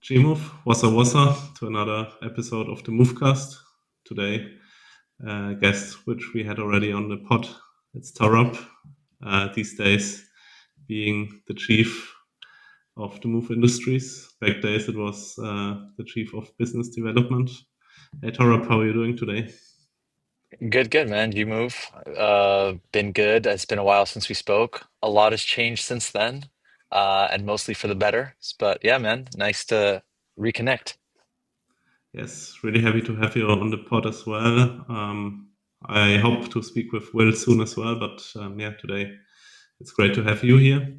Gmove, wassa to another episode of the Movecast. Today, guest which we had already on the pod. It's Torab, these days being the chief of the Move Industries. Back days it was the chief of business development. Hey Torab, how are you doing today? Good, man. You move. Been good. It's been a while since we spoke. A lot has changed since then, and mostly for the better. But yeah, man, nice to reconnect. Yes, really happy to have you on the pod as well. I hope to speak with Will soon as well, but yeah, today it's great to have you here.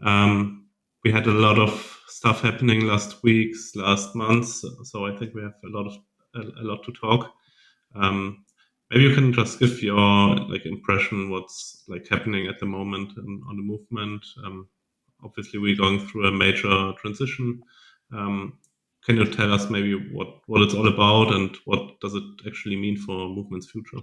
Um, we had a lot of stuff happening last weeks, last months, so I think we have a lot to talk. Um, Maybe you can just give your like impression what's like happening at the moment on the movement. Obviously, we're going through a major transition. Um, can you tell us maybe what it's all about and what does it actually mean for movement's future?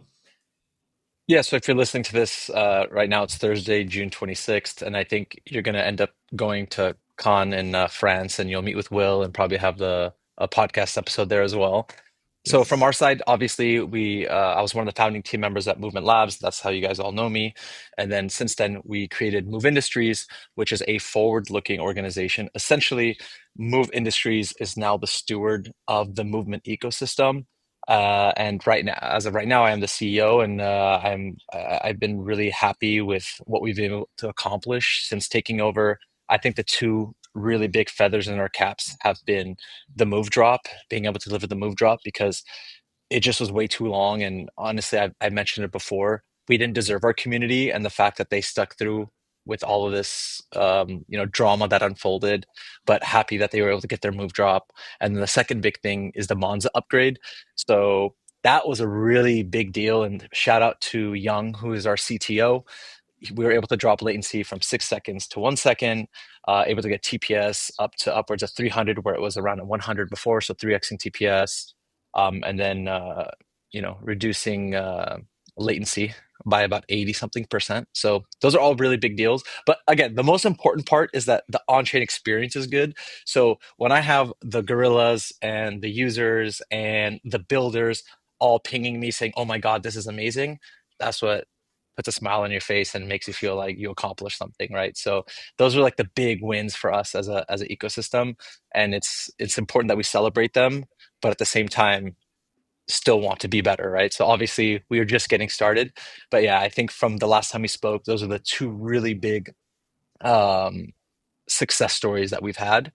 Yeah, so if you're listening to this right now, it's Thursday, June 26th, and I think you're going to end up going to Cannes in France, and you'll meet with Will and probably have the a podcast episode there as well. So from Yes. our side, obviously, we I was one of the founding team members at Movement Labs. That's how you guys all know me. And then since then, we created Move Industries, which is a forward-looking organization. Essentially, Move Industries is now the steward of the movement ecosystem. And right now, as of right now, I am the CEO, and I've been really happy with what we've been able to accomplish since taking over. I think the two really big feathers in our caps have been the move drop, being able to deliver the move drop because it just was way too long. And honestly, I mentioned it before. We didn't deserve our community, and the fact that they stuck through with all of this, drama that unfolded. But happy that they were able to get their move drop. And then the second big thing is the Monza upgrade. So that was a really big deal. And shout out to Young, who is our CTO. We were able to drop latency from 6 seconds to 1 second, able to get TPS up to upwards of 300, where it was around 100 before, so 3xing TPS, and then reducing latency by about 80 something percent. So those are all really big deals. But again, the most important part is that the on-chain experience is good. So when I have the gorillas and the users and the builders all pinging me saying, "Oh my God, this is amazing," that's what puts a smile on your face and makes you feel like you accomplished something, right? So those are like the big wins for us as an ecosystem, and it's important that we celebrate them, but at the same time still want to be better, right? So obviously we are just getting started, but yeah, I think from the last time we spoke, those are the two really big um, success stories that we've had.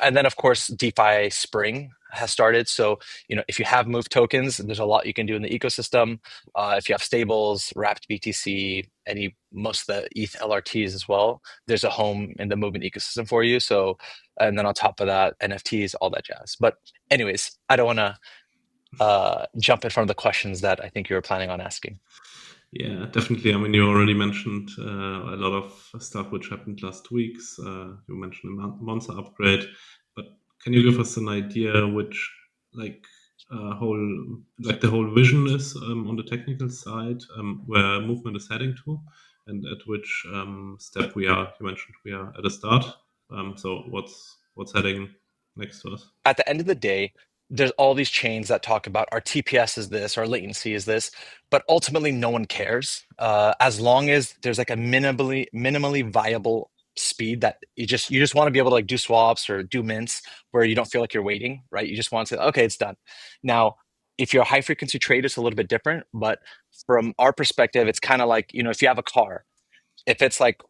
And then, of course, DeFi Spring has started. So, if you have Move tokens, there's a lot you can do in the ecosystem. If you have stables, wrapped BTC, most of the ETH LRTs as well, there's a home in the movement ecosystem for you. So, and then on top of that, NFTs, all that jazz. But, anyways, I don't want to jump in front of the questions that I think you were planning on asking. Yeah, definitely. I mean, you already mentioned a lot of stuff which happened last weeks. You mentioned the Monza upgrade, but can you give us an idea which like the whole vision is on the technical side, where movement is heading to, and at which step we are? You mentioned we are at a start. So what's heading next to us? At the end of the day, there's all these chains that talk about our TPS is this, our latency is this, but ultimately no one cares. As long as there's like a minimally viable speed that you just want to be able to like do swaps or do mints where you don't feel like you're waiting, right? You just want to, okay, it's done. Now, if you're a high frequency trader, it's a little bit different, but from our perspective, it's kind of like, if you have a car, if it's like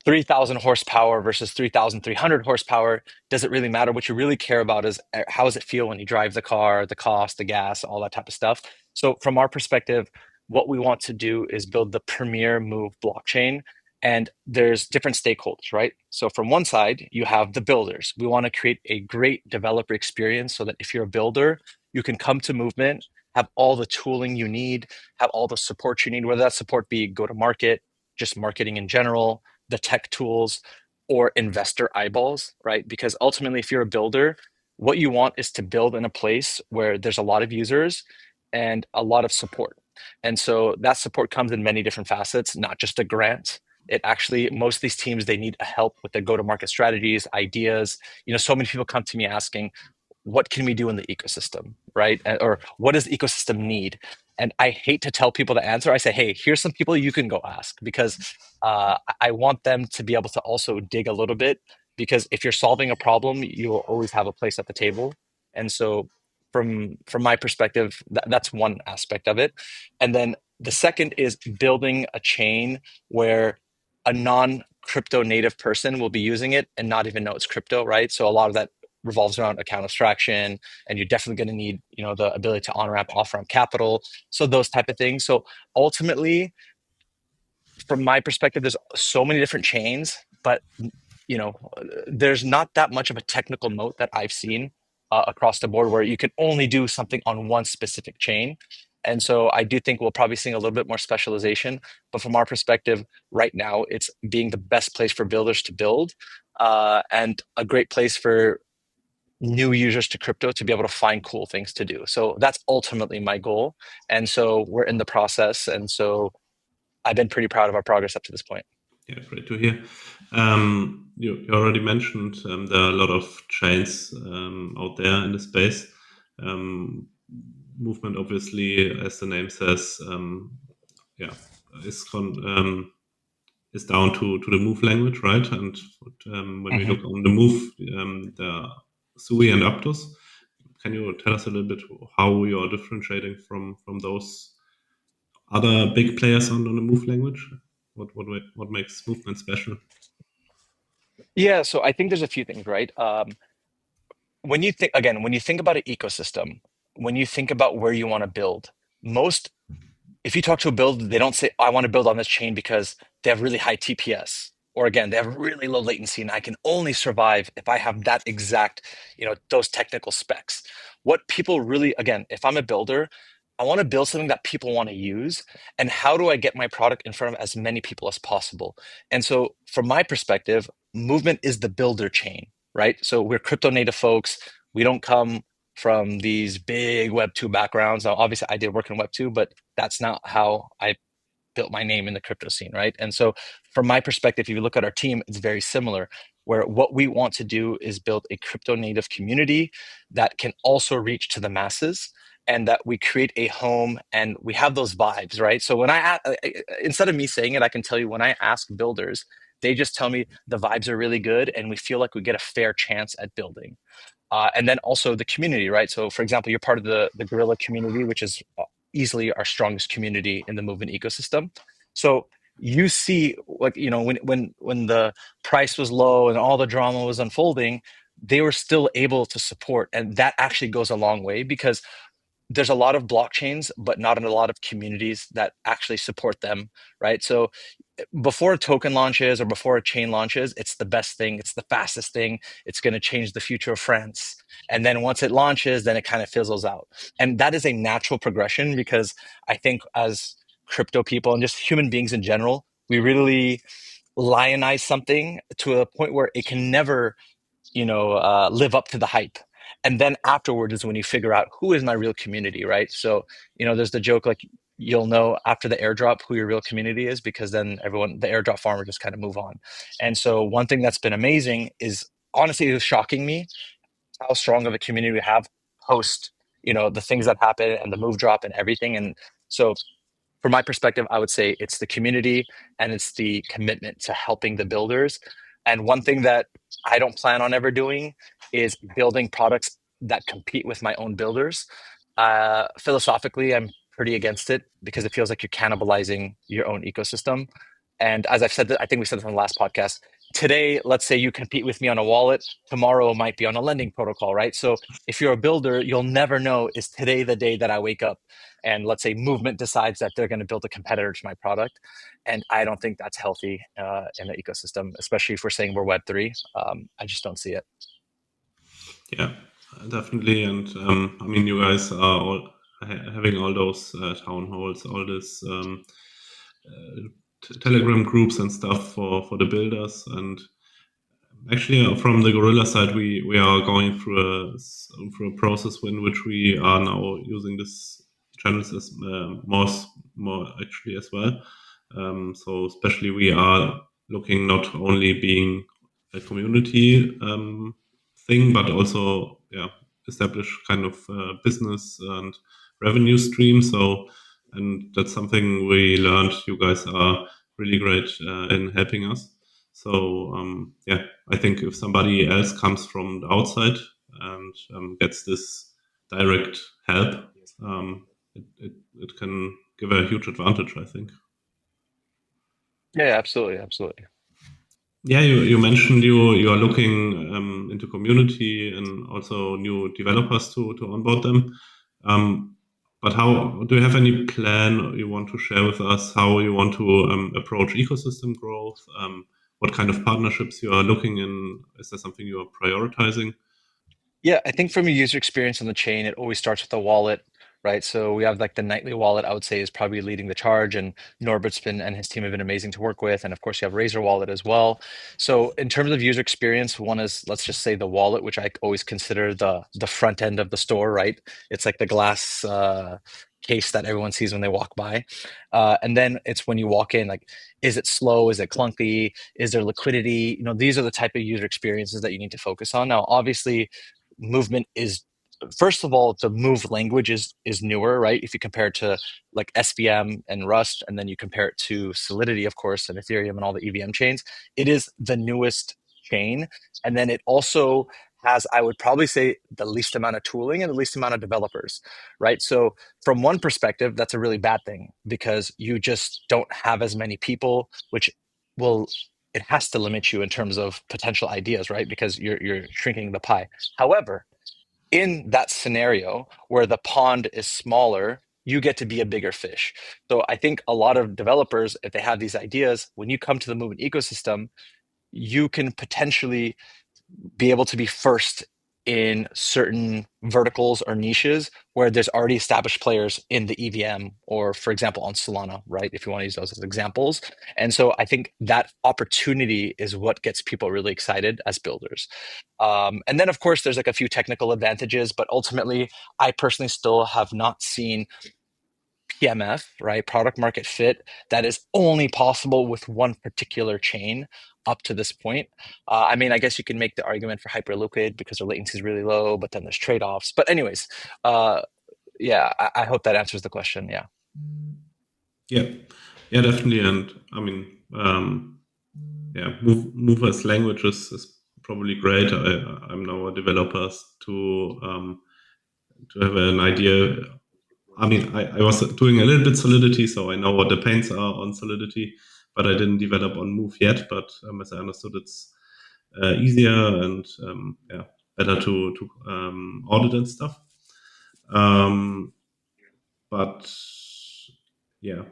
3,000 horsepower versus 3,300 horsepower, does it really matter? What you really care about is how does it feel when you drive the car, the cost, the gas, all that type of stuff. So, from our perspective, what we want to do is build the premier Move blockchain. And there's different stakeholders, right? So, from one side, you have the builders. We want to create a great developer experience so that if you're a builder, you can come to Movement, have all the tooling you need, have all the support you need, whether that support be go to market, just marketing in general, the tech tools, or investor eyeballs, right? Because ultimately, if you're a builder, what you want is to build in a place where there's a lot of users and a lot of support. And so that support comes in many different facets, not just a grant, It actually, most of these teams, they need help with their go-to-market strategies, ideas. So many people come to me asking, what can we do in the ecosystem, right? Or what does the ecosystem need? And I hate to tell people the answer. I say, hey, here's some people you can go ask, because I want them to be able to also dig a little bit, because if you're solving a problem, you will always have a place at the table. And so from my perspective, that's one aspect of it. And then the second is building a chain where a non-crypto native person will be using it and not even know it's crypto, right? So a lot of that revolves around account abstraction, and you're definitely going to need, the ability to on ramp, off ramp capital, so those type of things. So ultimately, from my perspective, there's so many different chains, but there's not that much of a technical moat that I've seen across the board where you can only do something on one specific chain. And so I do think we'll probably see a little bit more specialization. But from our perspective, right now, it's being the best place for builders to build, and a great place for new users to crypto to be able to find cool things to do. So that's ultimately my goal. And so we're in the process. And so I've been pretty proud of our progress up to this point. Yeah, great to hear. You already mentioned there are a lot of chains out there in the space. Movement, obviously, as the name says, yeah, is is down to the Move language, right? And when we look on the Move, there are Sui and Aptos. Can you tell us a little bit how you are differentiating from those other big players on the Move language? What makes Movement special? Yeah, so I think there's a few things, right? When you think about an ecosystem, when you think about where you want to build, most if you talk to a builder, they don't say, I want to build on this chain because they have really high TPS. Or again, they have really low latency, and I can only survive if I have that exact, those technical specs. What people really, again, if I'm a builder, I want to build something that people want to use. And how do I get my product in front of as many people as possible? And so, from my perspective, Movement is the builder chain, right? So we're crypto native folks. We don't come from these big Web 2 backgrounds. Now, obviously, I did work in Web 2, but that's not how I built my name in the crypto scene, right? And so, from my perspective, if you look at our team, it's very similar, where what we want to do is build a crypto native community that can also reach to the masses, and that we create a home and we have those vibes, right? So when instead of me saying it, I can tell you, when I ask builders, they just tell me the vibes are really good and we feel like we get a fair chance at building. And then also the community, right? So, for example, you're part of the Gorilla community, which is easily our strongest community in the movement ecosystem. So you see, like, when the price was low and all the drama was unfolding, they were still able to support, and that actually goes a long way, because there's a lot of blockchains, but not a lot of communities that actually support them, right? So before a token launches or before a chain launches, it's the best thing, it's the fastest thing, it's going to change the future of France. And then once it launches, then it kind of fizzles out. And that is a natural progression, because I think as crypto people and just human beings in general, we really lionize something to a point where it can never live up to the hype. And then afterward is when you figure out who is my real community, right? So, there's the joke, like, you'll know after the airdrop who your real community is, because then the airdrop farmer, just kind of move on. And so one thing that's been amazing is, honestly, it was shocking me how strong of a community we have post, the things that happen and the move drop and everything. And so from my perspective, I would say it's the community and it's the commitment to helping the builders. And one thing that I don't plan on ever doing is building products that compete with my own builders. Philosophically, I'm pretty against it, because it feels like you're cannibalizing your own ecosystem. And as I've said, I think we said this on the last podcast. Today, let's say you compete with me on a wallet. Tomorrow it might be on a lending protocol, right? So if you're a builder, you'll never know, is today the day that I wake up and, let's say, Movement decides that they're going to build a competitor to my product. And I don't think that's healthy in the ecosystem, especially if we're saying we're Web3. I just don't see it. Yeah, definitely. And I mean, you guys are all having all those town halls, all this Telegram groups and stuff for the builders. And actually, from the Gorilla side, we are going through a process in which we are now using this channels as more actually as well. So especially we are looking not only being a community thing, but also establish kind of business and revenue stream. So, and that's something we learned. You guys are really great in helping us. So I think if somebody else comes from the outside and gets this direct help, it can give a huge advantage, I think. Yeah, absolutely, absolutely. Yeah, you mentioned you are looking into community and also new developers to onboard them. Um, but how do you have any plan you want to share with us? How you want to approach ecosystem growth? What kind of partnerships you are looking in? Is there something you are prioritizing? Yeah, I think from a user experience on the chain, it always starts with a wallet, right? So we have like the nightly wallet, I would say, is probably leading the charge, and Norbert's been and his team have been amazing to work with. And of course, you have Razor Wallet as well. So in terms of user experience, one is let's just say the wallet, which I always consider the front end of the store, right? It's like the glass case that everyone sees when they walk by. And then it's when you walk in, like, is it slow? Is it clunky? Is there liquidity? These are the type of user experiences that you need to focus on. Now, obviously movement is first of all the move language is newer, right? If you compare it to like SVM and Rust, and then you compare it to Solidity, of course, and Ethereum and all the EVM chains, it is the newest chain. And then it also has, I would probably say, the least amount of tooling and the least amount of developers, right? So from one perspective, that's a really bad thing because you just don't have as many people, which will it has to limit you in terms of potential ideas, right? Because you're shrinking the pie. However, in that scenario where the pond is smaller, you get to be a bigger fish. So I think a lot of developers, if they have these ideas, when you come to the movement ecosystem, you can potentially be able to be first in certain verticals or niches where there's already established players in the EVM or, for example, on Solana, right? If you want to use those as examples. And so I think that opportunity is what gets people really excited as builders. And then, of course, there's like a few technical advantages, but ultimately, I personally still have not seen PMF, right? Product market fit that is only possible with one particular chain up to this point. I mean, I guess you can make the argument for Hyperliquid because their latency is really low, but then there's trade-offs. But anyways, uh, yeah, I hope that answers the question. Yeah. Yeah, yeah, definitely. And I mean, move as languages is probably great. I'm now a developer to have an idea. I mean, I was doing a little bit Solidity, so I know what the pains are on Solidity, but I didn't develop on Move yet. But as I understood, it's easier and better to audit and stuff. Um, but yeah,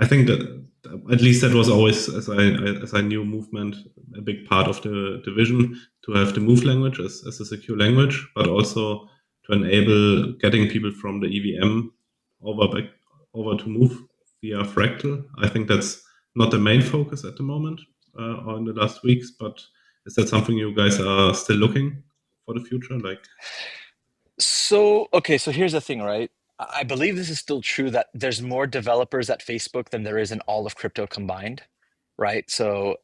I think that at least that was always, as I knew movement, a big part of the vision to have the move language as a secure language, but also to enable getting people from the EVM back over to move via Fractal. I think that's not the main focus at the moment or in the last weeks, but is that something you guys are still looking for the future? Like, So, okay, so here's the thing, right? I believe this is still true that there's more developers at Facebook than there is in all of crypto combined, right? So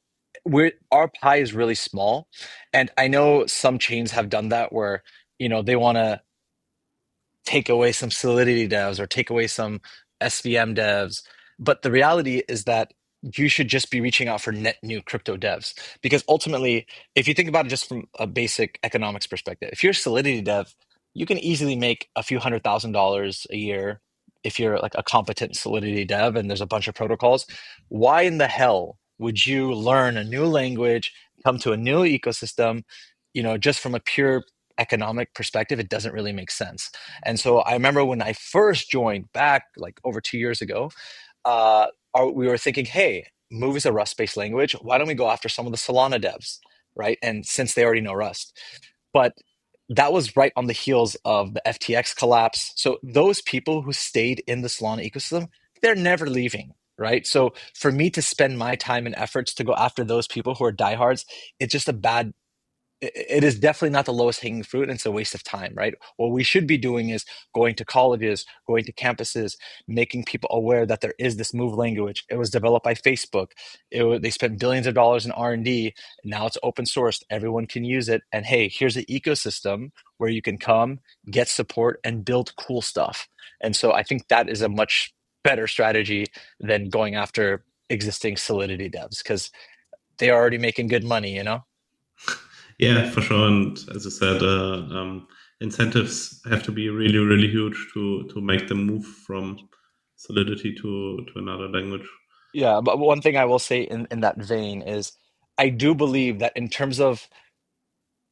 our pie is really small. And I know some chains have done that where, they want to take away some Solidity devs or take away some SVM devs. But the reality is that you should just be reaching out for net new crypto devs. Because ultimately, if you think about it just from a basic economics perspective, if you're a Solidity dev, you can easily make a few $100,000 a year if you're like a competent Solidity dev and there's a bunch of protocols. Why in the hell would you learn a new language, come to a new ecosystem? Just from a pure economic perspective, it doesn't really make sense. And so I remember when I first joined back like over 2 years ago, uh, we were thinking, hey, Move is a Rust-based language. Why don't we go after some of the Solana devs, right? And since they already know Rust, but that was right on the heels of the FTX collapse. So those people who stayed in the Solana ecosystem, they're never leaving, right? So for me to spend my time and efforts to go after those people who are diehards, it's just a bad it is definitely not the lowest hanging fruit, and it's a waste of time, right? What we should be doing is going to colleges, going to campuses, making people aware that there is this Move language. It was developed by Facebook. They spent billions of dollars in R&D. Now it's open sourced. Everyone can use it. And hey, here's an ecosystem where you can come, get support, and build cool stuff. And so I think that is a much better strategy than going after existing Solidity devs, because they're already making good money, you know? Yeah, for sure. And as I said, incentives have to be really, really huge to make them move from Solidity to another language. Yeah, but one thing I will say in that vein is I do believe that in terms of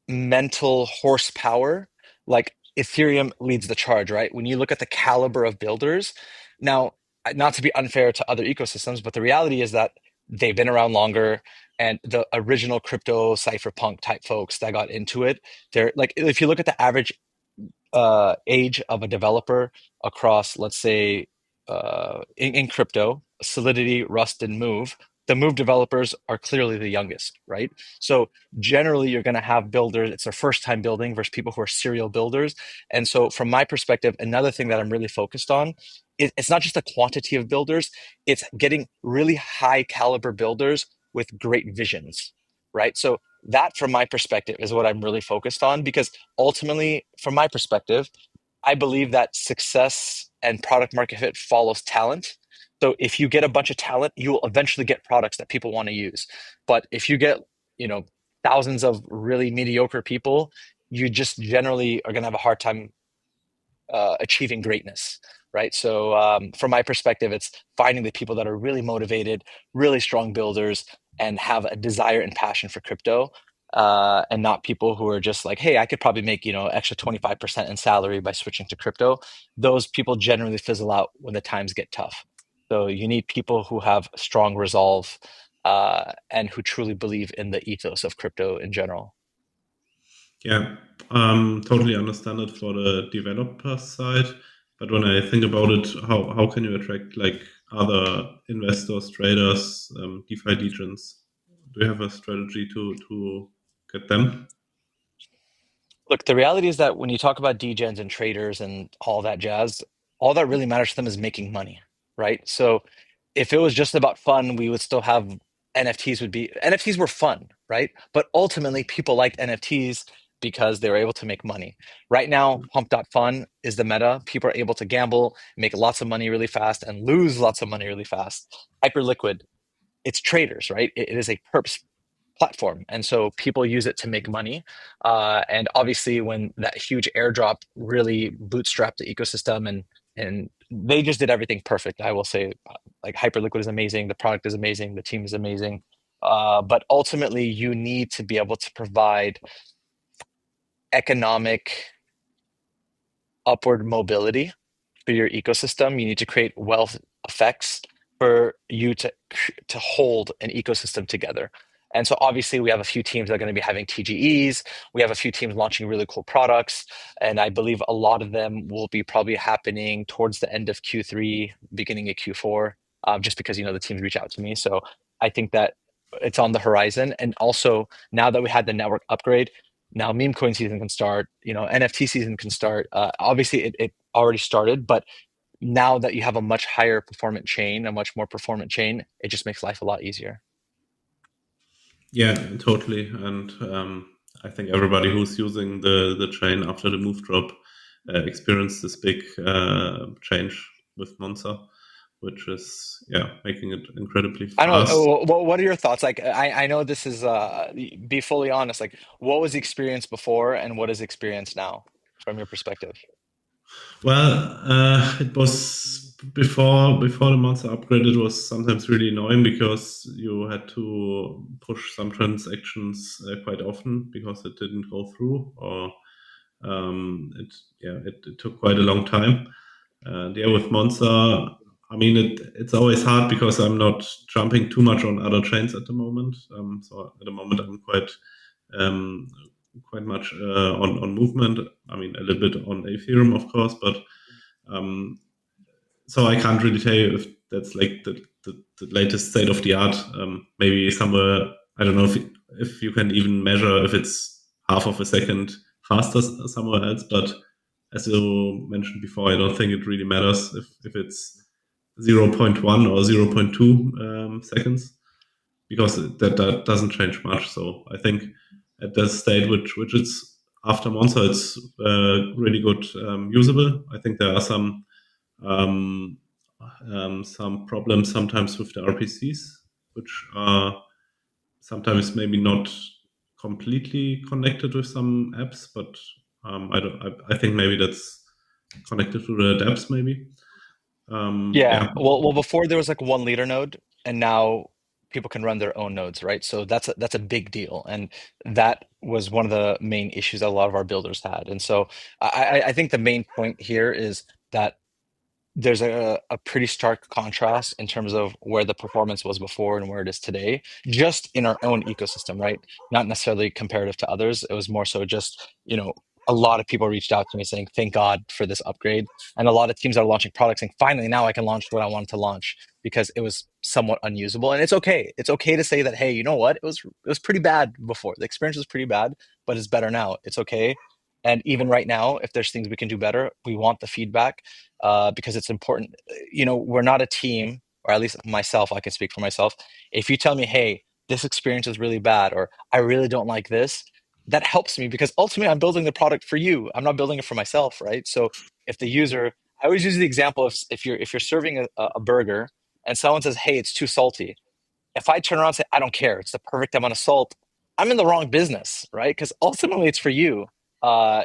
mental horsepower, like Ethereum leads the charge, right? When you look at the caliber of builders, now, not to be unfair to other ecosystems, but the reality is that they've been around longer, and the original crypto cypherpunk type folks that got into it, they're like, if you look at the average age of a developer across, let's say, in crypto, Solidity, Rust, and Move, the Move developers are clearly the youngest, right? So generally, you're going to have builders, it's their first time building versus people who are serial builders. And so, from my perspective, another thing that I'm really focused on, it's not just the quantity of builders, it's getting really high caliber builders with great visions, right? So, that from my perspective is what I'm really focused on, because ultimately, from my perspective, I believe that success and product market fit follows talent. So if you get a bunch of talent, you will eventually get products that people want to use. But if you get, you know, thousands of really mediocre people, you just generally are going to have a hard time achieving greatness, right? So, from my perspective, it's finding the people that are really motivated, really strong builders, and have a desire and passion for crypto, and not people who are just like, hey, I could probably make, extra 25% in salary by switching to crypto. Those people generally fizzle out when the times get tough. So you need people who have strong resolve, and who truly believe in the ethos of crypto in general. Yeah, totally understand it for the developer side. But when I think about it, how can you attract like other investors, traders, DeFi degens? Do you have a strategy to get them? Look, the reality is that when you talk about degens and traders and all that jazz, all that really matters to them is making money, right? So if it was just about fun, we would still have NFTs were fun, right? But ultimately, people liked NFTs because they were able to make money. Right now, Pump.Fun is the meta. People are able to gamble, make lots of money really fast, and lose lots of money really fast. Hyperliquid, it's traders, right? It is a perps platform, and so people use it to make money. And obviously, when that huge airdrop really bootstrapped the ecosystem, and they just did everything perfect. I will say, like Hyperliquid is amazing, the product is amazing, the team is amazing. But ultimately, you need to be able to provide economic upward mobility for your ecosystem. You need to create wealth effects for you to hold an ecosystem together. And so obviously we have a few teams that are going to be having TGEs. We have a few teams launching really cool products. And I believe a lot of them will be probably happening towards the end of Q3, beginning of Q4, just because, the teams reach out to me. So I think that it's on the horizon. And also now that we had the network upgrade, now meme coin season can start, NFT season can start. Obviously it already started, but now that you have a much higher performant chain, a much more performant chain, it just makes life a lot easier. Yeah, totally. And I think everybody who's using the chain after the move drop experienced this big change with Monza, which is making it incredibly I don't fast. know. What are your thoughts? Like, I know this is, be fully honest. Like, what was the experience before, and what is the experience now, from your perspective? Well, it was before the monster upgrade. It was sometimes really annoying because you had to push some transactions quite often because it didn't go through, or it took quite a long time. And yeah, with Monster, I mean it's always hard because I'm not jumping too much on other chains at the moment. So at the moment I'm um, quite much on movement. I mean, a little bit on Ethereum, of course, but um, so I can't really tell you if that's like the latest state of the art. Maybe somewhere, I don't know if you can even measure if it's half of a second faster somewhere else. But as you mentioned before, I don't think it really matters if it's 0.1 or 0.2 seconds, because that doesn't change much. So I think at the state which it's after Monza, it's really good usable. I think there are um, some problems sometimes with the RPCs, which are sometimes maybe not completely connected with some apps, but I don't. I think maybe that's connected to the dApps, maybe. Yeah. Yeah, Well, before there was like one leader node, and now people can run their own nodes, right? So that's a big deal, and that was one of the main issues that a lot of our builders had. And so I think the main point here is that there's a pretty stark contrast in terms of where the performance was before and where it is today, just in our own ecosystem, right? Not necessarily comparative to others. It was more so just, a lot of people reached out to me saying, thank God for this upgrade. And a lot of teams are launching products saying, finally, now I can launch what I wanted to launch because it was somewhat unusable. And it's okay. It's okay to say that, hey, you know what? It was pretty bad before. The experience was pretty bad, but it's better now. It's okay. And even right now, if there's things we can do better, we want the feedback because it's important. We're not a team, or at least myself, I can speak for myself. If you tell me, hey, this experience is really bad, or I really don't like this, that helps me because ultimately I'm building the product for you. I'm not building it for myself, right? So if the user, I always use the example of if you're serving a burger and someone says, hey, it's too salty. If I turn around and say, I don't care, it's the perfect amount of salt, I'm in the wrong business, right? Because ultimately it's for you. Uh,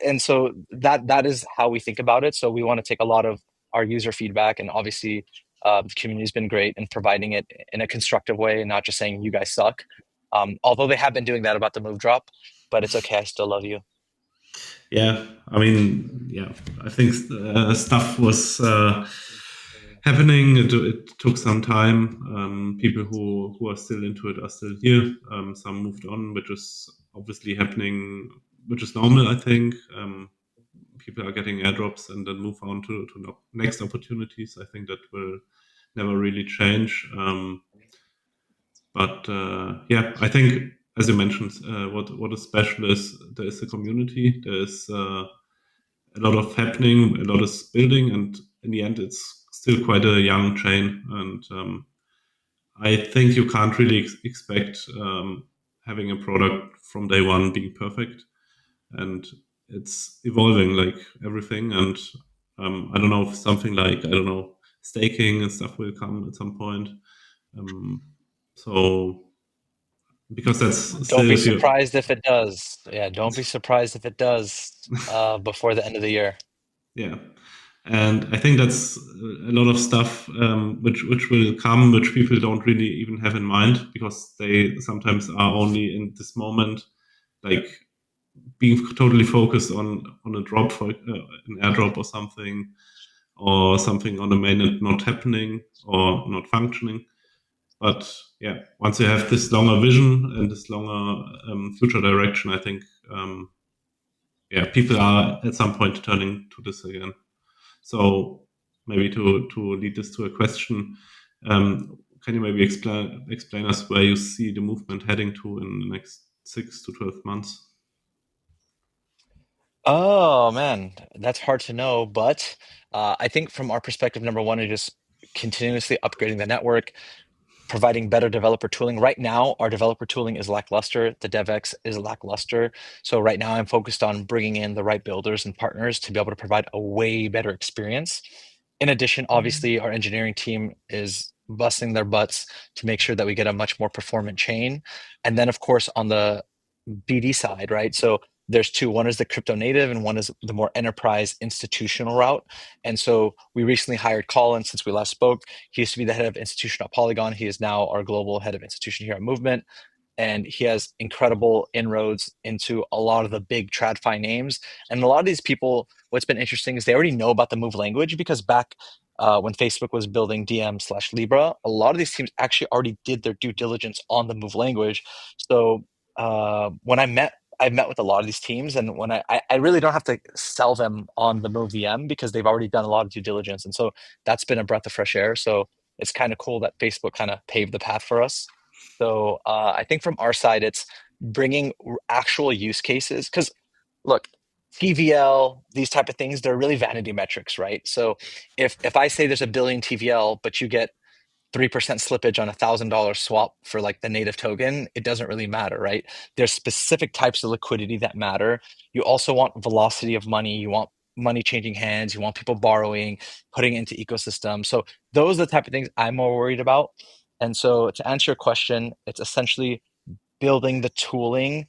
and so that is how we think about it. So we want to take a lot of our user feedback, and obviously the community's been great in providing it in a constructive way, and not just saying you guys suck. Although they have been doing that about the move drop, but it's okay. I still love you. yeah. I mean, yeah. I think stuff was happening. It took some time. People who are still into it are still here. Some moved on, which is obviously happening, which is normal, I think. People are getting airdrops and then move on to next opportunities. I think that will never really change. But yeah, I think, as you mentioned, what is special is there is a community. There is a lot of happening, a lot is building, and in the end, it's still quite a young chain. And I think you can't really expect having a product from day one being perfect, and it's evolving like everything. And I don't know if something like, I don't know, staking and stuff will come at some point. Um, so because that's Don't still, be if you, surprised if it does. Yeah, don't be surprised if it does before the end of the year. yeah. And I think that's a lot of stuff which will come, which people don't really even have in mind, because they sometimes are only in this moment, like being totally focused on a drop for an airdrop or something on the mainnet not happening or not functioning. But yeah, once you have this longer vision and this longer future direction, I think yeah, people are at some point turning to this again. So maybe to lead this to a question, can you maybe explain us where you see the movement heading to in the next 6 to 12 months? Oh man, that's hard to know, but I think from our perspective, number one is just continuously upgrading the network, providing better developer tooling. Right now, our developer tooling is lackluster. The DevX is lackluster. So right now, I'm focused on bringing in the right builders and partners to be able to provide a way better experience. In addition, obviously, our engineering team is busting their butts to make sure that we get a much more performant chain. And then, of course, on the BD side, right? So there's two. One is the crypto native, and one is the more enterprise institutional route. And so we recently hired Colin since we last spoke. He used to be the head of institution at Polygon. He is now our global head of institution here at Movement. And he has incredible inroads into a lot of the big TradFi names. And a lot of these people, what's been interesting is they already know about the Move language because back when Facebook was building DM/Libra, a lot of these teams actually already did their due diligence on the Move language. So when I've met with a lot of these teams, and when I really don't have to sell them on the Move VM because they've already done a lot of due diligence. And so that's been a breath of fresh air. So it's kind of cool that Facebook kind of paved the path for us. So I think from our side, it's bringing actual use cases. Because look, TVL, these type of things, they're really vanity metrics, right? So if I say there's a billion TVL, but you get 3% slippage on $1,000 swap for like the native token, it doesn't really matter, right? There's specific types of liquidity that matter. You also want velocity of money. You want money changing hands. You want people borrowing, putting it into ecosystem. So those are the type of things I'm more worried about. And so to answer your question, it's essentially building the tooling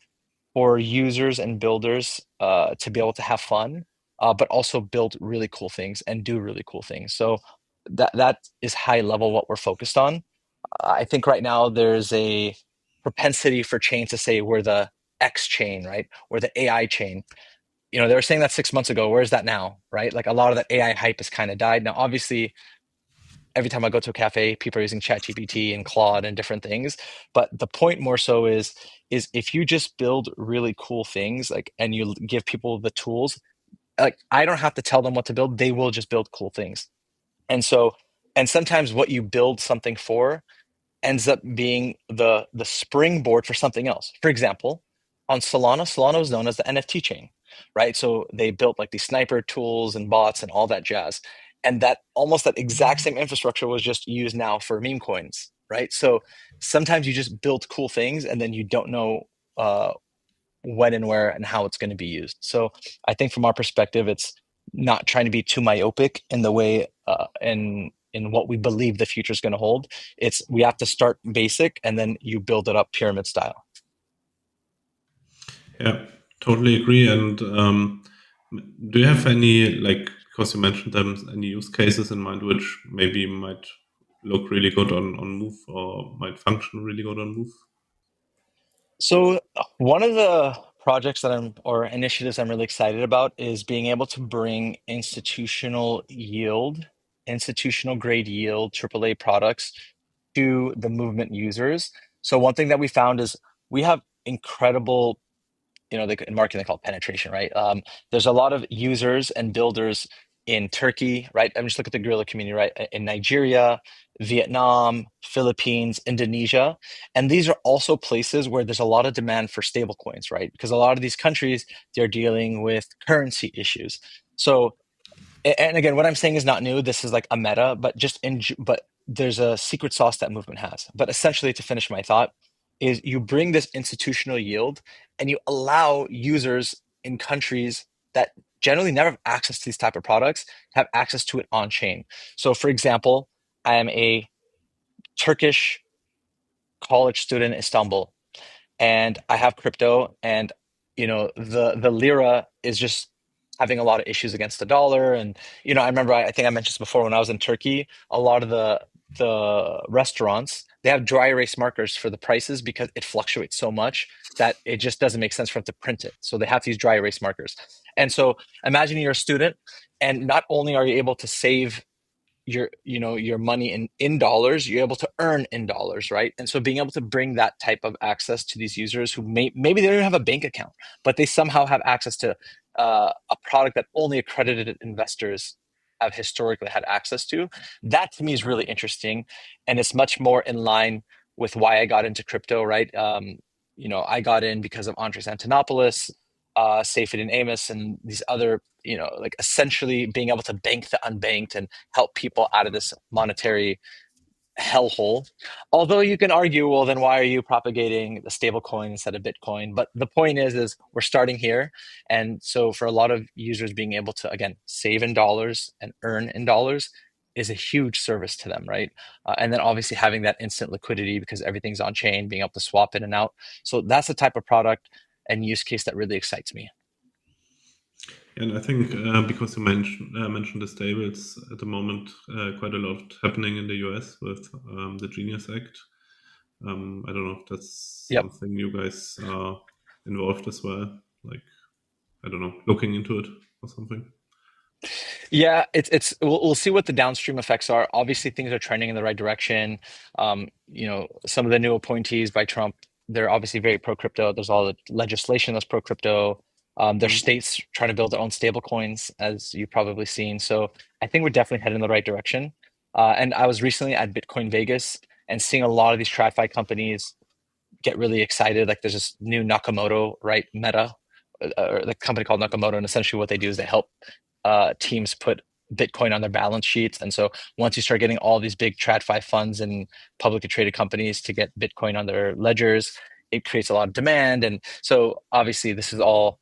for users and builders to be able to have fun, but also build really cool things and do really cool things. So that is high level what we're focused on. I think right now there's a propensity for chains to say we're the X chain, right? We're the AI chain. You know, they were saying that 6 months ago. Where's that now, right? Like a lot of that AI hype has kind of died. Now, obviously, every time I go to a cafe, people are using ChatGPT and Claude and different things. But the point more so is if you just build really cool things, like, and you give people the tools, like I don't have to tell them what to build; they will just build cool things. And so, and sometimes what you build something for ends up being the springboard for something else. For example, on Solana, Solana was known as the NFT chain, right? So they built like these sniper tools and bots and all that jazz. And that almost that exact same infrastructure was just used now for meme coins, right? So sometimes you just build cool things and then you don't know uh, when and where and how it's going to be used. So I think from our perspective, it's not trying to be too myopic in the way in what we believe the future is going to hold. It's we have to start basic and then you build it up pyramid style. Yeah, totally agree. And do you have any, like, because you mentioned them, any use cases in mind which maybe might look really good on Move or might function really good on Move? So one of the projects that I'm or initiatives I'm really excited about is being able to bring institutional grade yield, AAA products to the movement users. So one thing that we found is we have incredible, in marketing they call it penetration, right? There's a lot of users and builders in Turkey, right? I'm just looking at the guerrilla community, right? In Nigeria, Vietnam, Philippines, Indonesia, and these are also places where there's a lot of demand for stable coins, right? Because a lot of these countries they're dealing with currency issues. So and again, what I'm saying is not new. This is like a meta, but but there's a secret sauce that movement has. But essentially, to finish my thought, is you bring this institutional yield and you allow users in countries that generally never have access to these type of products to have access to it on chain. So, for example, I am a Turkish college student in Istanbul and I have crypto and the lira is just having a lot of issues against the dollar and I remember I think I mentioned this before when I was in Turkey a lot of the restaurants they have dry erase markers for the prices because it fluctuates so much that it just doesn't make sense for them to print it so they have to use dry erase markers and so imagine you're a student and not only are you able to save your money in dollars you're able to earn in dollars, right? And so being able to bring that type of access to these users who maybe they don't even have a bank account but they somehow have access to a product that only accredited investors have historically had access to, that to me is really interesting and it's much more in line with why I got into crypto, right? I got in because of Andres Antonopoulos, Seyfedin Amos, and these other, like essentially being able to bank the unbanked and help people out of this monetary hellhole. Although you can argue, well, then why are you propagating the stable coin instead of Bitcoin? But the point is we're starting here. And so for a lot of users being able to, again, save in dollars and earn in dollars is a huge service to them, right? And then obviously having that instant liquidity because everything's on chain, being able to swap in and out. So that's the type of product and use case that really excites me. And I think because you mentioned the stables at the moment, quite a lot happening in the US with the Genius Act. I don't know if that's Yep. something you guys are involved as well. Like, I don't know, looking into it or something. Yeah, it's we'll see what the downstream effects are. Obviously, things are trending in the right direction. Some of the new appointees by Trump, they're obviously very pro crypto. There's all the legislation that's pro crypto. There's Mm. states trying to build their own stable coins, as you've probably seen. So I think we're definitely heading in the right direction. And I was recently at Bitcoin Vegas and seeing a lot of these TradFi companies get really excited. Like there's this new Nakamoto, right? Meta, or the company called Nakamoto, and essentially what they do is they help teams put Bitcoin on their balance sheets. And so once you start getting all these big TradFi funds and publicly traded companies to get Bitcoin on their ledgers, it creates a lot of demand. And so obviously this is all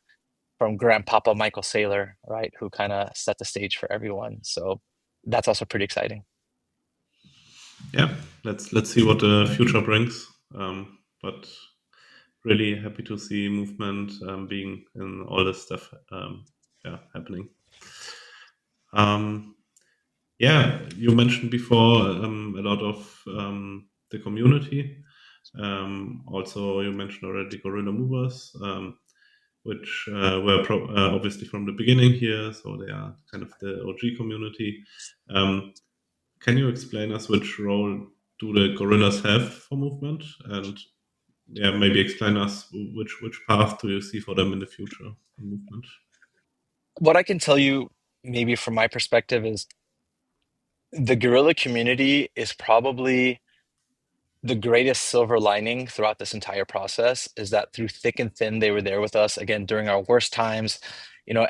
from Grandpapa Michael Saylor, right, who kind of set the stage for everyone. So that's also pretty exciting. Yeah, let's see what the future brings. But really happy to see movement being in all this stuff. Yeah, happening. Um, yeah, you mentioned before a lot of the community. Also, you mentioned already Gorilla Movers, which were obviously from the beginning here, so they are kind of the OG community. Um, can you explain us which role do the gorillas have for movement, and yeah, maybe explain us which path do you see for them in the future in movement? What I can tell you, maybe from my perspective, is the guerrilla community is probably the greatest silver lining throughout this entire process is that through thick and thin, they were there with us again during our worst times.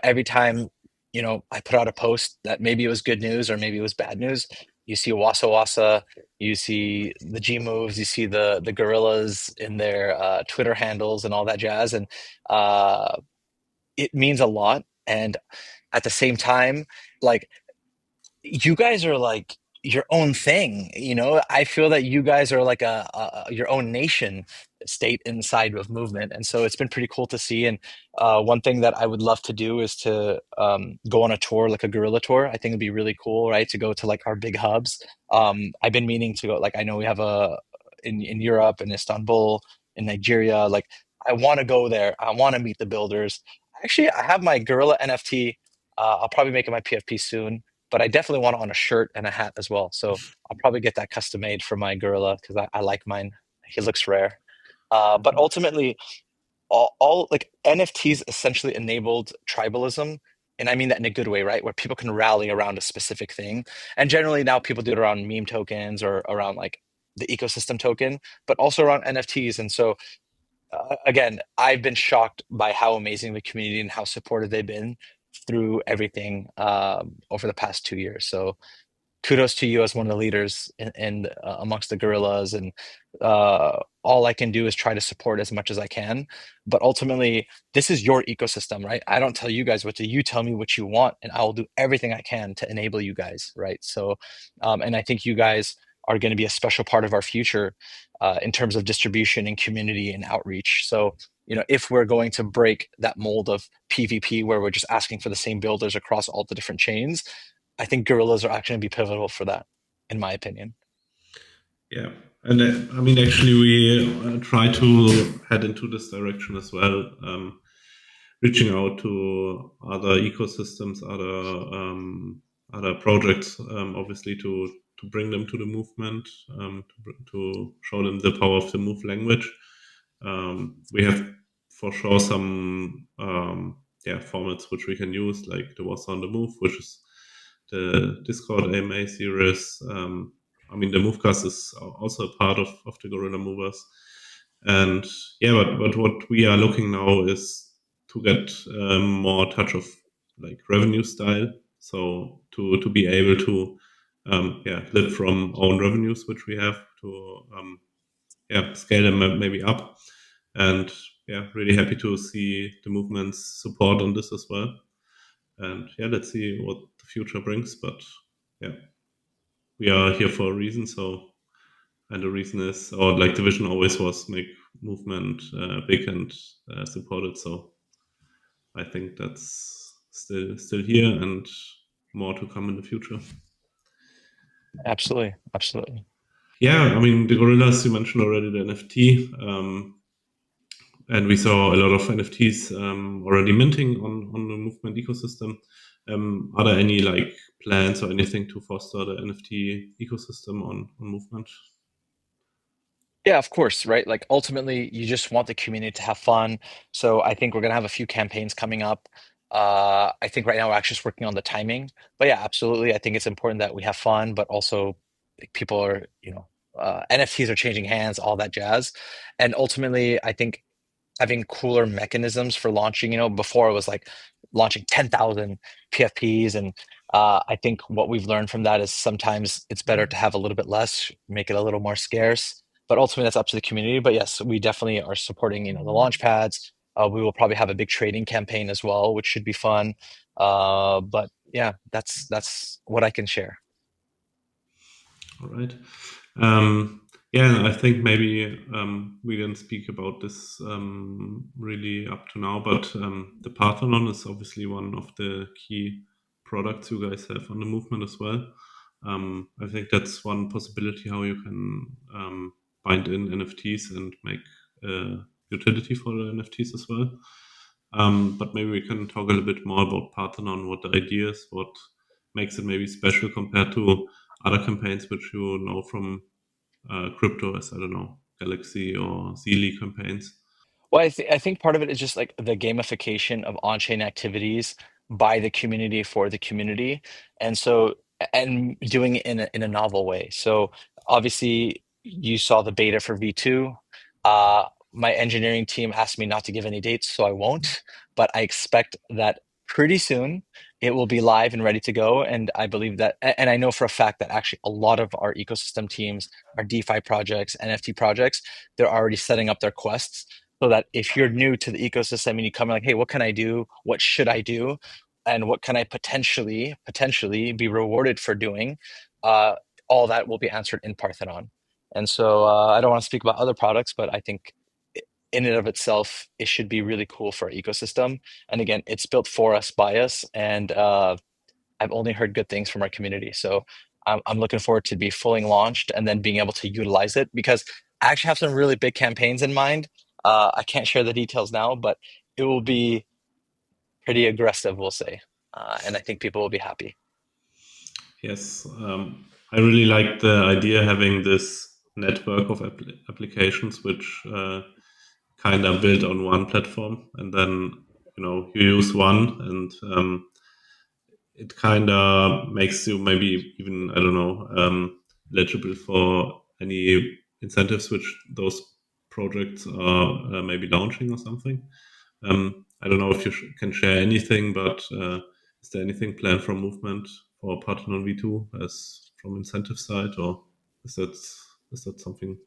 Every time, I put out a post that maybe it was good news or maybe it was bad news. You see Wassa Wassa, you see the G moves, you see the gorillas in their Twitter handles and all that jazz. And uh, it means a lot. And at the same time, like you guys are like your own thing, I feel that you guys are like your own nation state inside of movement, and so it's been pretty cool to see. And one thing that I would love to do is to go on a tour, like a guerrilla tour. I think it'd be really cool, right, to go to like our big hubs. I've been meaning to go, like I know we have a in Europe, in Istanbul, in Nigeria. Like I want to go there, I want to meet the builders. Actually, I have my gorilla NFT. I'll probably make it my PFP soon, but I definitely want it on a shirt and a hat as well. So I'll probably get that custom made for my gorilla because I like mine. He looks rare. But ultimately, all like NFTs essentially enabled tribalism. And I mean that in a good way, right? Where people can rally around a specific thing. And generally now people do it around meme tokens or around like the ecosystem token, but also around NFTs. And so again, I've been shocked by how amazing the community and how supportive they've been through everything over the past 2 years. So kudos to you as one of the leaders in amongst the gorillas. And all I can do is try to support as much as I can. But ultimately, this is your ecosystem, right? I don't tell you guys what to. You tell me what you want, and I will do everything I can to enable you guys, right? So, and I think you guys are going to be a special part of our future in terms of distribution and community and outreach. So, if we're going to break that mold of PvP where we're just asking for the same builders across all the different chains, I think gorillas are actually going to be pivotal for that, in my opinion. Yeah, and I mean, actually, we try to head into this direction as well, reaching out to other ecosystems, other projects, obviously to bring them to the movement, to show them the power of the move language. We have for sure some yeah, formats which we can use, like the What's on the Move, which is the Discord AMA series. I mean, the Movecast is also a part of the Gorilla Movers. And yeah, but what we are looking now is to get more touch of like revenue style. So to be able to yeah, live from own revenues, which we have to yeah, scale them maybe up. And yeah, really happy to see the movement's support on this as well. And yeah, let's see what the future brings. But yeah, we are here for a reason. So, and the reason is, or like the vision always was, make movement big and supported. So I think that's still here and more to come in the future. Absolutely, absolutely. Yeah, I mean the gorillas you mentioned already, the NFT. And we saw a lot of NFTs already minting on the movement ecosystem. Are there any like plans or anything to foster the NFT ecosystem on movement? Yeah, of course, right? Like ultimately, you just want the community to have fun. So I think we're gonna have a few campaigns coming up. I think right now we're actually just working on the timing. But yeah, absolutely. I think it's important that we have fun, but also like, people are, NFTs are changing hands, all that jazz. And ultimately, I think having cooler mechanisms for launching, before it was like launching 10,000 PFPs. And I think what we've learned from that is sometimes it's better to have a little bit less, make it a little more scarce. But ultimately, that's up to the community. But yes, we definitely are supporting, the launch pads. We will probably have a big trading campaign as well, which should be fun. But yeah, that's what I can share. All right. Yeah, I think maybe we didn't speak about this really up to now, but the Parthenon is obviously one of the key products you guys have on the movement as well. I think that's one possibility how you can bind in NFTs and make utility for the NFTs as well. But maybe we can talk a little bit more about Parthenon, what the idea is, what makes it maybe special compared to other campaigns which you know from crypto, as I don't know, Galaxy or Zeely campaigns. Well, I think part of it is just like the gamification of on-chain activities by the community for the community, and so and doing it in a novel way. So obviously, you saw the beta for V2. My engineering team asked me not to give any dates, so I won't. But I expect that pretty soon it will be live and ready to go. And I believe that, and I know for a fact that actually a lot of our ecosystem teams, our DeFi projects, NFT projects, they're already setting up their quests so that if you're new to the ecosystem and you come in like, hey, what can I do? What should I do? And what can I potentially be rewarded for doing? Uh, all that will be answered in Parthenon. And so I don't want to speak about other products, but I think in and of itself, it should be really cool for our ecosystem. And again, it's built for us by us, and I've only heard good things from our community. So I'm looking forward to be fully launched and then being able to utilize it because I actually have some really big campaigns in mind. I can't share the details now, but it will be pretty aggressive, we'll say. And I think people will be happy. Yes, I really like the idea having this network of applications which kind of built on one platform, and then you use one, and it kind of makes you maybe even I don't know eligible for any incentives which those projects are maybe launching or something. I don't know if you can share anything, but is there anything planned from movement for Partner V2 as from incentive side, or is that is that something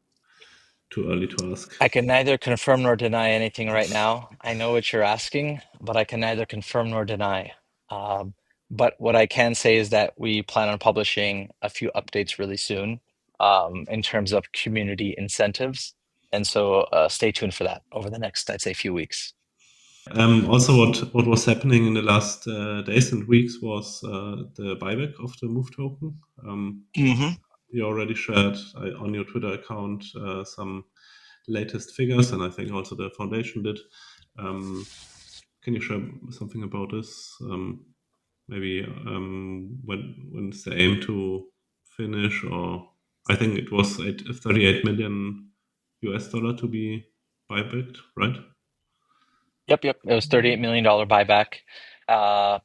too early to ask? I can neither confirm nor deny anything right now. I know what you're asking, but I can neither confirm nor deny. Um, but what I can say is that we plan on publishing a few updates really soon in terms of community incentives. And so stay tuned for that over the next, I'd say, few weeks. Also, what was happening in the last days and weeks was the buyback of the Move token. Hmm. You already shared on your Twitter account some latest figures, and I think also the foundation did. Um, can you share something about this? Maybe when's the aim to finish? Or I think it was 38 million US dollar to be buybacked, right? Yep. It was $38 million buyback. Uh,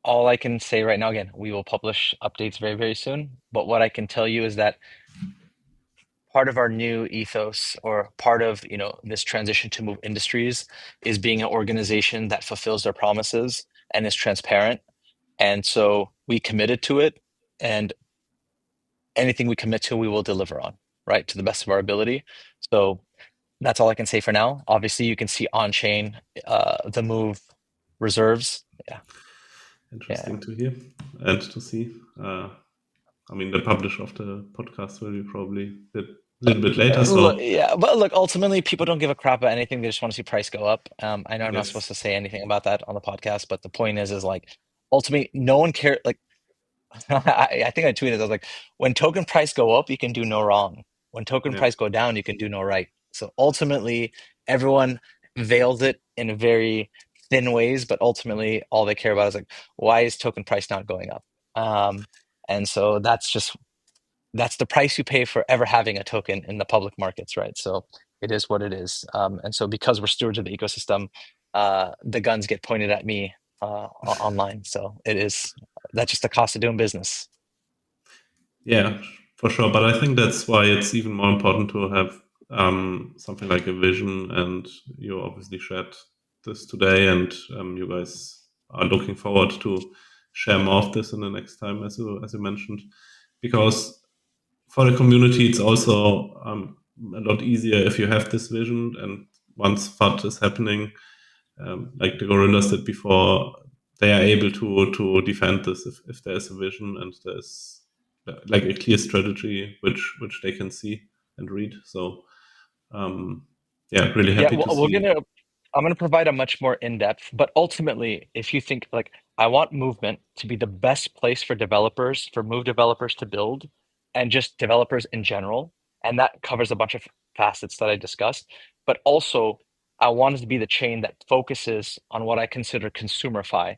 all I can say right now, again, we will publish updates very, very soon. But what I can tell you is that part of our new ethos or part of this transition to move industries is being an organization that fulfills their promises and is transparent, and so we committed to it, and anything we commit to we will deliver on, right, to the best of our ability. So that's all I can say for now. Obviously you can see on chain the move reserves. Yeah. Interesting to hear and to see. I mean, the publish of the podcast will be probably a little bit later. Look, So yeah, but look, ultimately, people don't give a crap about anything. They just want to see price go up. I know I'm not supposed yes, to say anything about that on the podcast, but the point is like, ultimately, no one cares. Like, I think I tweeted, I was like, when token price go up, you can do no wrong. When token yeah, price go down, you can do no right. So ultimately, everyone veils it in very thin ways, but ultimately, all they care about is like, why is token price not going up? Um, and so that's the price you pay for ever having a token in the public markets, right? So it is what it is. And so because we're stewards of the ecosystem, the guns get pointed at me online. So it is that's just the cost of doing business. yeah. For sure, but I think that's why it's even more important to have something like a vision. And you obviously shared this today, and you guys are looking forward to share more of this in the next time, as you mentioned, because for the community, it's also a lot easier if you have this vision. And once FUD is happening, like the gorillas did before, they are able to defend this if there's a vision and there's like a clear strategy which they can see and read. So yeah, really Yeah, happy to we're see. I'm gonna provide a much more in-depth, but ultimately, if you think like I want movement to be the best place for developers, for Move developers to build, and just developers in general, and that covers a bunch of facets that I discussed. But also, I want it to be the chain that focuses on what I consider consumerify.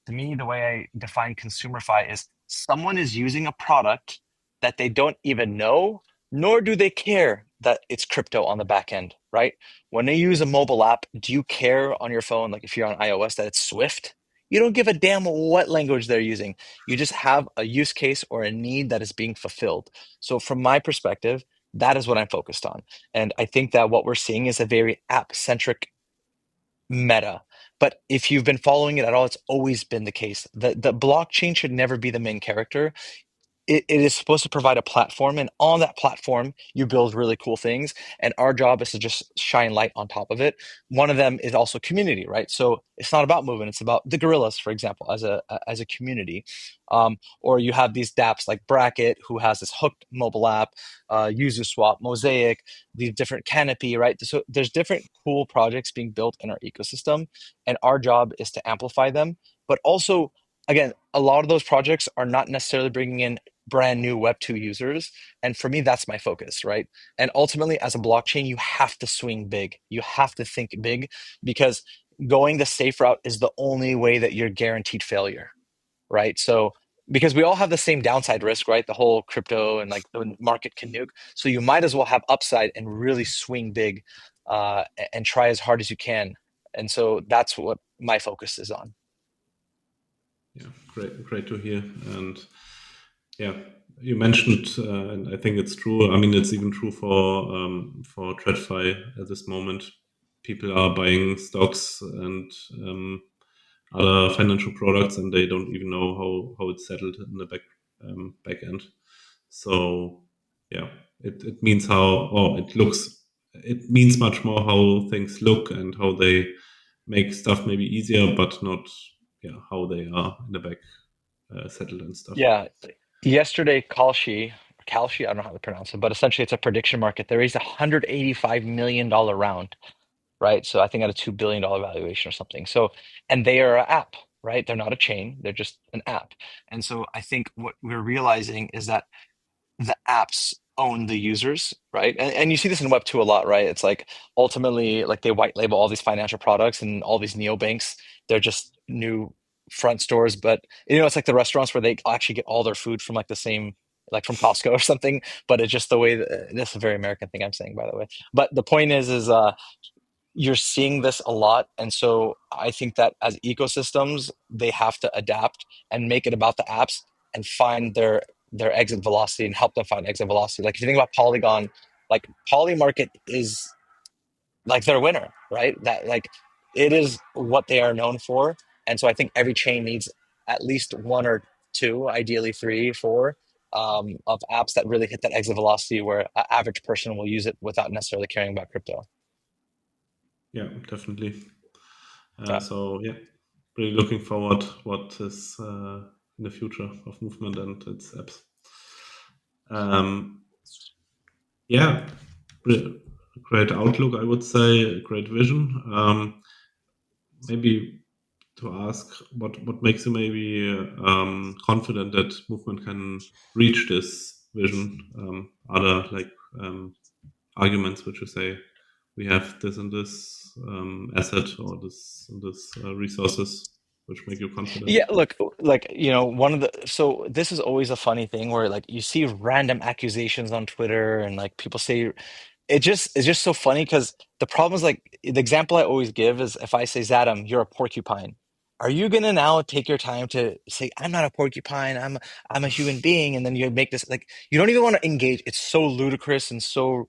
To me, the way I define consumerify is someone is using a product that they don't even know, nor do they care that it's crypto on the back end, right? When they use a mobile app, do you care on your phone, like if you're on iOS, that it's Swift? You don't give a damn what language they're using. You just have a use case or a need that is being fulfilled. So, from my perspective, that is what I'm focused on. And I think that what we're seeing is a very app centric meta. But if you've been following it at all, it's always been the case. The blockchain should never be the main character. It is supposed to provide a platform, and on that platform you build really cool things, and our job is to just shine light on top of it. One of them is also community, right? So it's not about movement, it's about the gorillas, for example, as a community. Or you have these dapps like Bracket, who has this hooked mobile app, Swap, Mosaic, the different Canopy, right? So there's different cool projects being built in our ecosystem, and our job is to amplify them. But also, again, a lot of those projects are not necessarily bringing in brand new Web2 users. And for me, that's my focus, right? And ultimately, as a blockchain, you have to swing big. You have to think big, because going the safe route is the only way that you're guaranteed failure, right? So, because we all have the same downside risk, right? The whole crypto and like the market can nuke. So you might as well have upside and really swing big, and try as hard as you can. And so that's what my focus is on. Yeah, great to hear. And yeah, you mentioned, and I think it's true. I mean, it's even true for TradFi at this moment. People are buying stocks and other financial products, and they don't even know how it's settled in the back end. So yeah, it means how, or it looks. It means much more how things look and how they make stuff maybe easier, but not how they are in the back settled and stuff. Yeah. Yesterday, Kalshi, I don't know how to pronounce it, but essentially it's a prediction market. They raised a $185 million round, right? So I think at a $2 billion valuation or something. So, and they are an app, right? They're not a chain, they're just an app. And so I think what we're realizing is that the apps own the users, right? And you see this in Web 2 a lot, right? It's like ultimately like they white label all these financial products and all these neobanks. They're just new front stores, but it's like the restaurants where they actually get all their food from like the same, like from Costco or something. But it's just the way that this is a very American thing I'm saying, by the way. But the point is you're seeing this a lot. And so I think that as ecosystems, they have to adapt and make it about the apps and find their exit velocity and help them find exit velocity. Like if you think about Polygon, like Poly Market is like their winner, right? That like it is what they are known for. And so I think every chain needs at least one or two, ideally three, four, of apps that really hit that exit velocity where an average person will use it without necessarily caring about crypto. Yeah, definitely. Yeah. So yeah, really looking forward what is in the future of movement and its apps. Um, yeah, great outlook, I would say, great vision. Maybe to ask what makes you maybe confident that movement can reach this vision. Other like arguments which you say we have this and this asset or this and this resources which make you confident. Yeah, look, like, one of the, so this is always a funny thing where like you see random accusations on Twitter and like people say it's just so funny because the problem is like the example I always give is if I say, Zadam, you're a porcupine. are you gonna now take your time to say, I'm not a porcupine, I'm a human being, and then you make this like you don't even want to engage. It's so ludicrous and so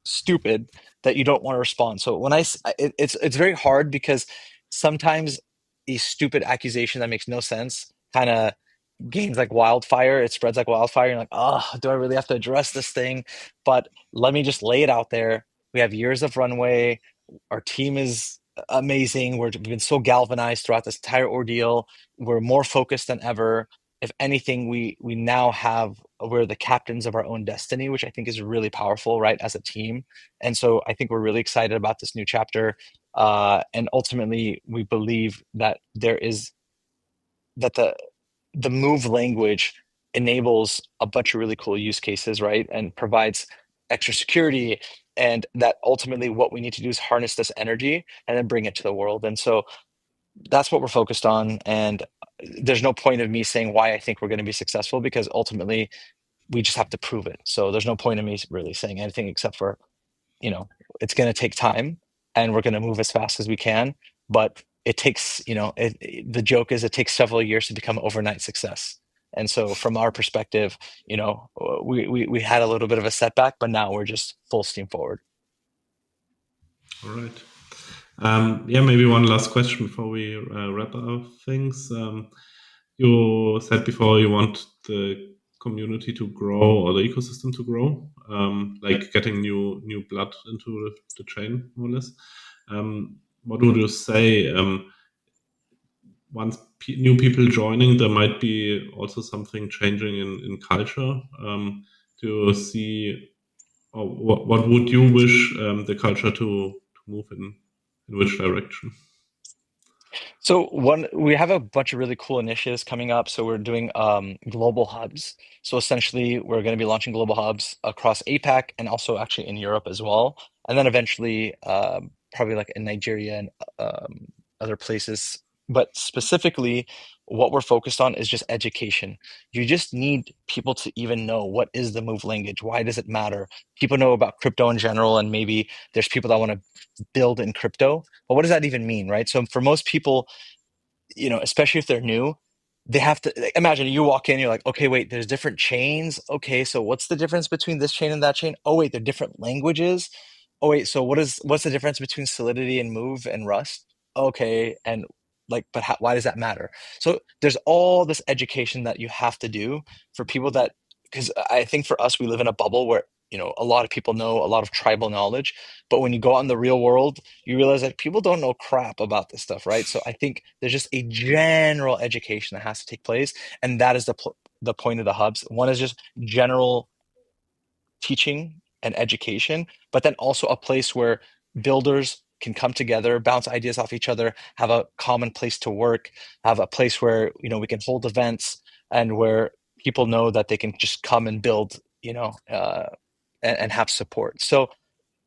stupid that you don't want to respond. So when it's very hard because sometimes a stupid accusation that makes no sense kind of gains like wildfire. It spreads like wildfire. You're like, oh, do I really have to address this thing? But let me just lay it out there. We have years of runway. Our team is amazing. We've been so galvanized throughout this entire ordeal. We're more focused than ever. If anything, we now have we're the captains of our own destiny, which I think is really powerful, right, as a team. And so I think we're really excited about this new chapter. And ultimately, we believe that the move language enables a bunch of really cool use cases, right? And provides extra security. And that ultimately what we need to do is harness this energy and then bring it to the world. And so that's what we're focused on. And there's no point of me saying why I think we're going to be successful because ultimately we just have to prove it. So there's no point of me really saying anything except for you know, it's going to take time and we're going to move as fast as we can. But it takes, the joke is it takes several years to become overnight success. And so from our perspective, we had a little bit of a setback, but now we're just full steam forward. All right. Yeah, maybe one last question before we wrap up things. You said before you want the community to grow or the ecosystem to grow, like getting new blood into the chain, more or less. What would you say? Once new people joining, there might be also something changing in culture. Do you see, or what would you wish the culture to move in which direction? So we have a bunch of really cool initiatives coming up. So we're doing global hubs. So essentially, we're going to be launching global hubs across APAC and also actually in Europe as well. And then eventually, probably like in Nigeria and other places. But specifically, what we're focused on is just education. You just need people to even know what is the move language. Why does it matter? People know about crypto in general, and maybe there's people that want to build in crypto. But what does that even mean, right? So for most people, especially if they're new, they have to like, imagine you walk in, you're like, okay, wait, there's different chains. Okay, so what's the difference between this chain and that chain? Oh, wait, they're different languages. Oh, wait, so what's the difference between Solidity and Move and Rust? Okay, and like, but why does that matter? So there's all this education that you have to do for people that, because I think for us, we live in a bubble where, a lot of people know a lot of tribal knowledge, but when you go out in the real world, you realize that people don't know crap about this stuff, right? So I think there's just a general education that has to take place, and that is the point of the hubs. One is just general teaching and education, but then also a place where builders can come together, bounce ideas off each other, have a common place to work, have a place where we can hold events and where people know that they can just come and build, and have support. So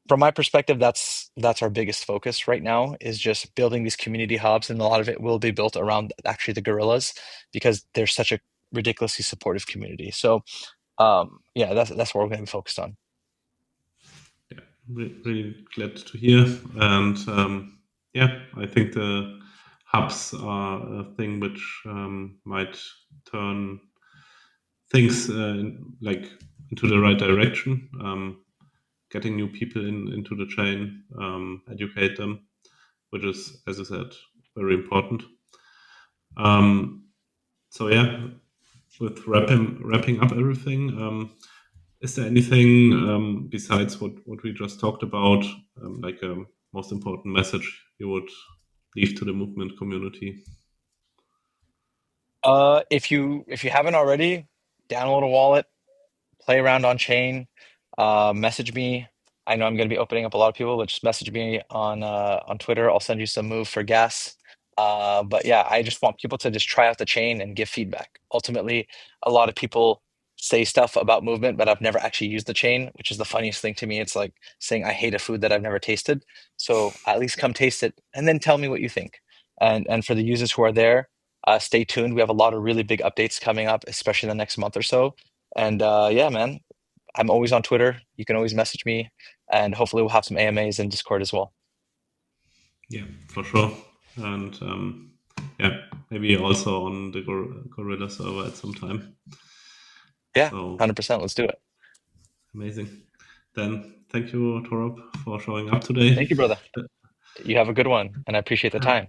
from my perspective, that's our biggest focus right now is just building these community hubs, and a lot of it will be built around actually the gorillas because they're such a ridiculously supportive community. So yeah, that's what we're going to be focused on. Yeah, really glad to hear. And yeah, I think the hubs are a thing which might turn things like into the right direction. Getting new people into the chain, educate them, which is, as I said, very important. Um, so yeah, with wrapping up everything, is there anything besides what we just talked about, like a most important message you would leave to the movement community? If you haven't already, download a wallet, play around on chain, message me. I know I'm going to be opening up a lot of people, but just message me on Twitter. I'll send you some move for gas. But yeah, I just want people to just try out the chain and give feedback. Ultimately, a lot of people say stuff about movement, but I've never actually used the chain, which is the funniest thing to me. It's like saying I hate a food that I've never tasted. So at least come taste it and then tell me what you think. And for the users who are there, stay tuned. We have a lot of really big updates coming up, especially in the next month or so. And yeah, man, I'm always on Twitter. You can always message me, and hopefully we'll have some AMAs in Discord as well. Yeah, for sure. And yeah, maybe also on the Gorilla server at some time. Yeah, So 100%. Let's do it. amazing. Then thank you, Torab, for showing up Thank today. you, brother. You have a good one, and I appreciate the time.